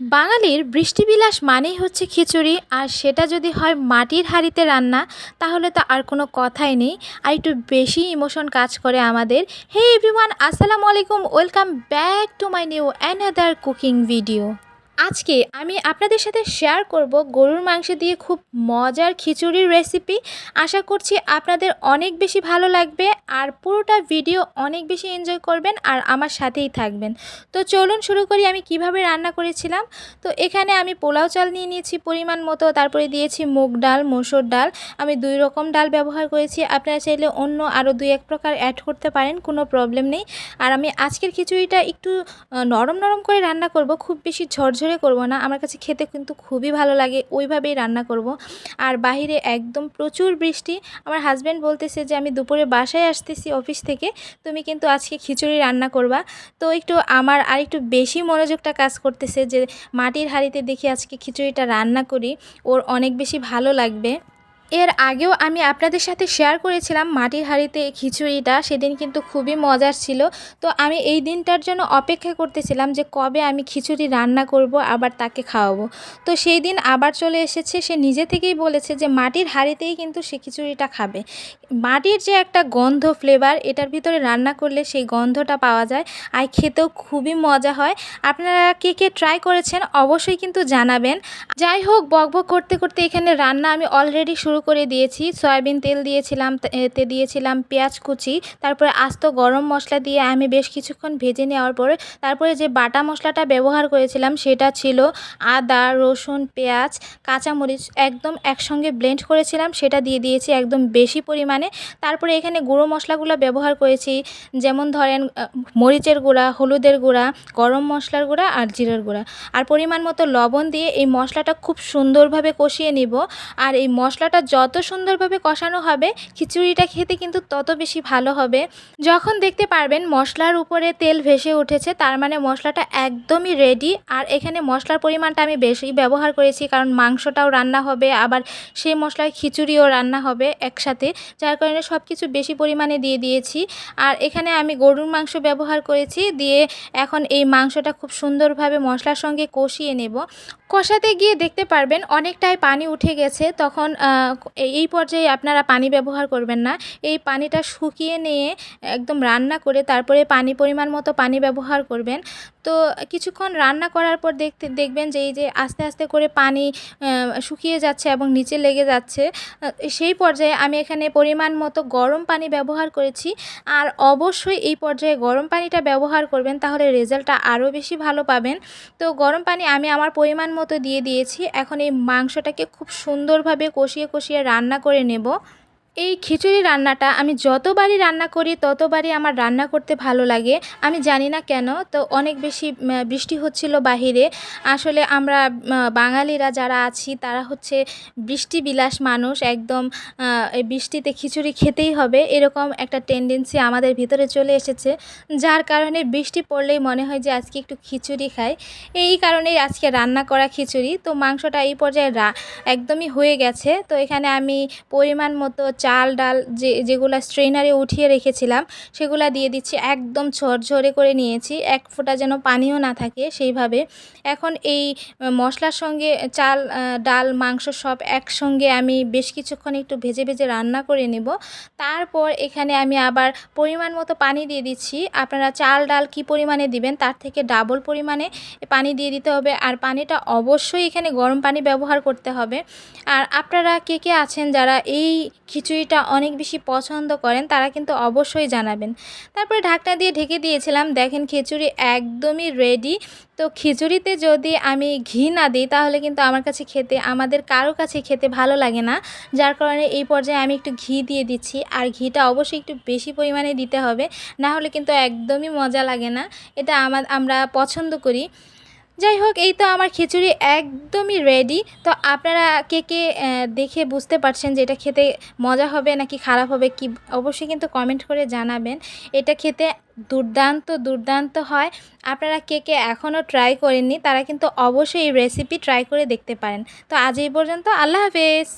বাঙালির বৃষ্টিবিলাস মানেই হচ্ছে খিচুড়ি, আর সেটা যদি হয় মাটির হাঁড়িতে রান্না তাহলে তো আর কোনো কথাই নেই। আর একটু বেশি ইমোশন কাজ করে আমাদের। হে এভরিওয়ান, আসসালামু আলাইকুম, welcome back to my new another cooking video. আজকে আমি আপনাদের সাথে শেয়ার করব গরুর মাংস দিয়ে খুব মজার খিচুড়ির রেসিপি। আশা করছি আপনাদের অনেক বেশি ভালো লাগবে আর পুরোটা ভিডিও অনেক বেশি এনজয় করবেন আর আমার সাথেই থাকবেন। তো চলুন শুরু করি আমি কিভাবে রান্না করেছিলাম। তো এখানে আমি পোলাও চাল নিয়ে নিয়েছি পরিমাণ মতো, তারপরে দিয়েছি মুগ ডাল, মসুর ডাল। আমি 2 রকম ডাল ব্যবহার করেছি, আপনারা চাইলে অন্য আরও 2-1 প্রকার অ্যাড করতে পারেন, কোনো প্রবলেম নেই। আর আমি আজকের খিচুড়িটা একটু নরম নরম করে রান্না করব, খুব বেশি ঝরঝরে করব না। আমার কাছে খেতে কিন্তু খুবই ভালো লাগে, ওইভাবেই রান্না করব। আর বাহিরে একদম প্রচুর বৃষ্টি। আমার হাজব্যান্ড বলতেছে যে আমি দুপুরে বাসায় আসতেছি অফিস থেকে, তুমি কিন্তু আজকে খিচুড়ি রান্না করবা। তো একটু আমার আর একটু বেশি মনোযোগটা কাজ করতেছে যে মাটির হাঁড়িতে দেখি আজকে খিচুড়িটা রান্না করি, ওর অনেক বেশি ভালো লাগবে। এর আগেও আমি আপনাদের সাথে শেয়ার করেছিলাম মাটির হাঁড়িতে খিচুড়িটা, সেদিন কিন্তু খুবই মজার ছিল। তো আমি এই দিনটার জন্য অপেক্ষা করতেছিলাম যে কবে আমি খিচুড়ি রান্না করব আবার তাকে খাওয়াবো। তো সেই দিন আবার চলে এসেছে, সে নিজে থেকেই বলেছে যে মাটির হাঁড়িতেই কিন্তু সে খিচুড়িটা খাবে। মাটির যে একটা গন্ধ, ফ্লেভার, এটার ভিতরে রান্না করলে সেই গন্ধটা পাওয়া যায় আর খেতেও খুবই মজা হয়। আপনারা কে কে ট্রাই করেছেন অবশ্যই কিন্তু জানাবেন। যাই হোক, বকবক করতে করতে এখানে রান্না আমি অলরেডি শুরু করে দিয়েছি। সয়াবিন তেল দিয়েছিলাম, এতে দিয়েছিলাম পেঁয়াজ কুচি, তারপরে আস্ত গরম মশলা দিয়ে আমি বেশ কিছুক্ষণ ভেজে নেওয়ার পরে তারপরে যে বাটা মশলাটা ব্যবহার করেছিলাম সেটা ছিল আদা, রসুন, পেঁয়াজ, কাঁচামরিচ একদম একসঙ্গে ব্লেন্ড করেছিলাম, সেটা দিয়ে দিয়েছি একদম বেশি পরিমাণে। তারপরে এখানে গুঁড়ো মশলাগুলো ব্যবহার করেছি, যেমন ধরেন মরিচের গুঁড়া, হলুদের গুঁড়া, গরম মশলার গুঁড়া আর জিরার গুঁড়া, আর পরিমাণ মতো লবণ দিয়ে এই মশলাটা খুব সুন্দরভাবে কষিয়ে নিব। আর এই মশলাটা যত সুন্দরভাবে কষানো হবে খিচুড়িটা খেতে কিন্তু তত বেশি ভালো হবে। যখন দেখতে পারবেন মশলার উপরে তেল ভেসে উঠেছে, তার মানে মশলাটা একদমই রেডি। আর এখানে মশলার পরিমাণটা আমি বেশি ব্যবহার করেছি, কারণ মাংসটাও রান্না হবে আবার সেই মশলায় খিচুড়িও রান্না হবে একসাথে, যার কারণে সব কিছু বেশি পরিমাণে দিয়ে দিয়েছি। আর এখানে আমি গরুর মাংস ব্যবহার করেছি, দিয়ে এখন এই মাংসটা খুব সুন্দরভাবে মশলার সঙ্গে কষিয়ে নেব। কষাতে গিয়ে দেখতে পারবেন অনেকটাই পানি উঠে গেছে, তখন এই পর্যায়ে আপনারা পানি ব্যবহার করবেন না। এই পানিটা শুকিয়ে নিয়ে একদম রান্না করে তারপরে পরিমাণ মতো পানি ব্যবহার করবেন। তো কিছুক্ষণ রান্না করার পর দেখবেন যে এই যে আস্তে আস্তে করে পানি শুকিয়ে যাচ্ছে এবং নিচে লেগে যাচ্ছে। সেই পর্যায়ে আমি এখানে পরিমাণ মতো গরম পানি ব্যবহার করেছি। আর অবশ্যই এই পর্যায়ে গরম পানিটা ব্যবহার করবেন, তাহলে রেজাল্টটা আরও বেশি ভালো পাবেন। তো গরম পানি আমি আমার পরিমাণ মতো দিয়ে দিয়েছি। এখন এই মাংসটাকে খুব সুন্দরভাবে কষিয়ে কষিয়ে রান্না করে নেব। এই খিচুড়ি রান্নাটা আমি যতবারই রান্না করি ততবারই আমার রান্না করতে ভালো লাগে, আমি জানি না কেন। তো অনেক বেশি বৃষ্টি হচ্ছিল বাহিরে। আসলে আমরা বাঙালিরা যারা আছি তারা হচ্ছে বৃষ্টিবিলাস মানুষ, একদম এই বৃষ্টিতে খিচুড়ি খেতেই হবে এরকম একটা টেন্ডেন্সি আমাদের ভিতরে চলে এসেছে, যার কারণে বৃষ্টি পড়লেই মনে হয় যে আজকে একটু খিচুড়ি খাই। এই কারণেই আজকে রান্না করা খিচুড়ি। তো মাংসটা এই পর্যায়ে একদমই হয়ে গেছে। তো এখানে আমি পরিমাণ মতো চাল ডাল যেগুলো স্ট্রেনারে উঠিয়ে রেখেছিলাম সেগুলো দিয়ে দিচ্ছি, একদম ঝরঝরে করে নিয়েছি, এক ফোঁটা যেন পানিও না থাকে সেইভাবে। এখন এই মশলার সঙ্গে চাল ডাল মাংস সব একসঙ্গে আমি বেশ কিছুক্ষণ একটু ভেজে ভেজে রান্না করে নেব। তারপর এখানে আমি আবার পরিমাণ মতো পানি দিয়ে দিচ্ছি। আপনারা চাল ডাল কী পরিমাণে দিবেন তার থেকে ডাবল পরিমাণে পানি দিয়ে দিতে হবে। আর পানিটা অবশ্যই এখানে গরম পানি ব্যবহার করতে হবে। আর আপনারা কে কে আছেন যারা এই খিচুড়িটা অনেক বেশি পছন্দ করেন তারা কিন্তু অবশ্যই জানাবেন। তারপরে ঢাকনা দিয়ে ঢেকে দিয়েছিলাম, দেখেন খিচুড়ি একদমই রেডি। তো খিচুড়িতে যদি আমি ঘি না দিই তাহলে কিন্তু আমার কাছে খেতে, আমাদের কারো কাছে খেতে ভালো লাগে না, যার কারণে এই পর্যায়ে আমি একটু ঘি দিয়ে দিচ্ছি। আর ঘিটা অবশ্যই একটু বেশি পরিমাণে দিতে হবে, না হলে কিন্তু একদমই মজা লাগে না, এটা আমরা পছন্দ করি। যাই হোক, এই তো আমার খিচুড়ি একদমই রেডি। তো আপনারা কে কে দেখে বুঝতে পারছেন যে এটা খেতে মজা হবে নাকি খারাপ হবে কি অবশ্যই কিন্তু কমেন্ট করে জানাবেন। এটা খেতে দুর্দান্ত দুর্দান্ত হয়। আপনারা কে কে এখনও ট্রাই করেননি তারা কিন্তু অবশ্যই এই রেসিপি ট্রাই করে দেখতে পারেন। তো আজ এই পর্যন্ত, আল্লাহ হাফেজ।